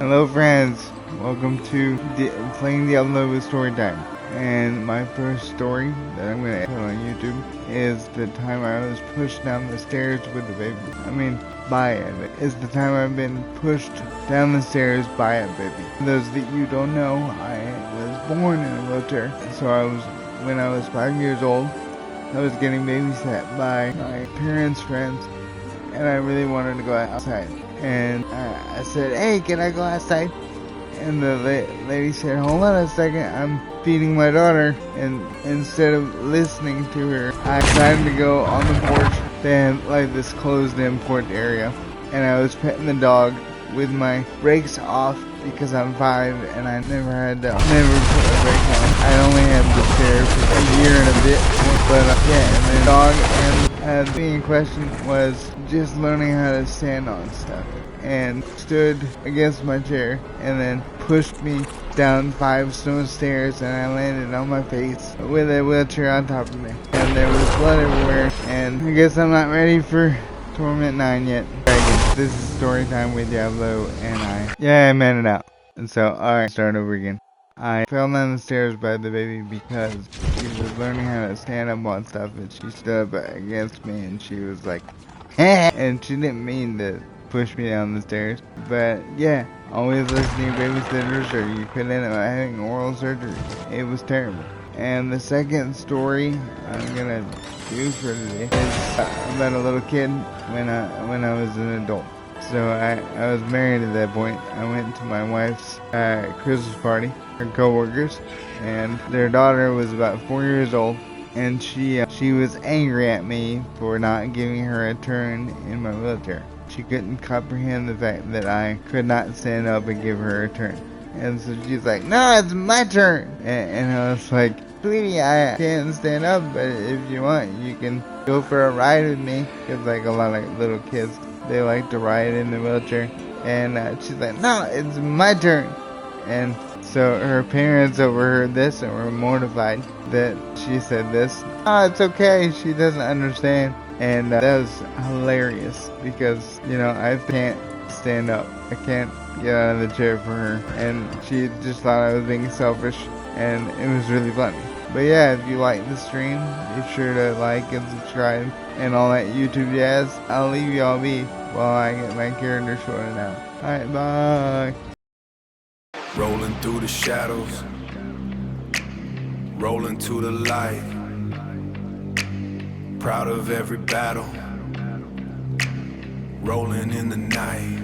Hello friends, welcome to playing Diablo with Storytime. And my first story that I'm going to put on YouTube is the time I was pushed down the stairs with the baby. By it. It's the time I've been pushed down the stairs by a baby. For those that you don't know, I was born in a wheelchair. So when I was 5 years old, I was getting babysat by my parents' friends, and I really wanted to go outside. And I said, "Hey, can I go outside?" And the lady said, "Hold on a second, I'm feeding my daughter." And instead of listening to her, I decided to go on the porch. They had like this closed-in porch area, and I was petting the dog with my brakes off because I'm 5 and I never put a brake on. I only had the chair for a year and a bit, but yeah, and the dog and the thing in question was just learning how to stand on stuff, and stood against my chair and then pushed me down 5 stone stairs, and I landed on my face with a wheelchair on top of me, and there was blood everywhere. And I guess I'm not ready for Torment 9 yet. This is Storytime with Diablo, and I made it out. And so, alright, start over again. I fell down the stairs by the baby because she was learning how to stand up on stuff, and she stood up against me, and she was like, and she didn't mean to push me down the stairs. But yeah, always listening to babysitters or you could end up having oral surgery. It was terrible. And the second story I'm gonna do for today is about a little kid when I was an adult. So I was married at that point. I went to my wife's Christmas party, her coworkers, and their daughter was about 4 years old, and she was angry at me for not giving her a turn in my wheelchair. She couldn't comprehend the fact that I could not stand up and give her a turn. And so she's like, "No, it's my turn." And I was like, "Sweetie, I can't stand up, but if you want, you can go for a ride with me." Because like a lot of little kids, they like to ride in the wheelchair. And she's like, "No, it's my turn." And so her parents overheard this and were mortified that she said this. "Oh, it's okay, she doesn't understand." And that was hilarious because, I can't stand up. I can't get out of the chair for her. And she just thought I was being selfish, and it was really funny. But yeah, if you like the stream, be sure to like and subscribe and all that YouTube jazz. I'll leave y'all be while I get my character sorted out. Alright, bye. Rolling through the shadows, rolling to the light, proud of every battle, rolling in the night.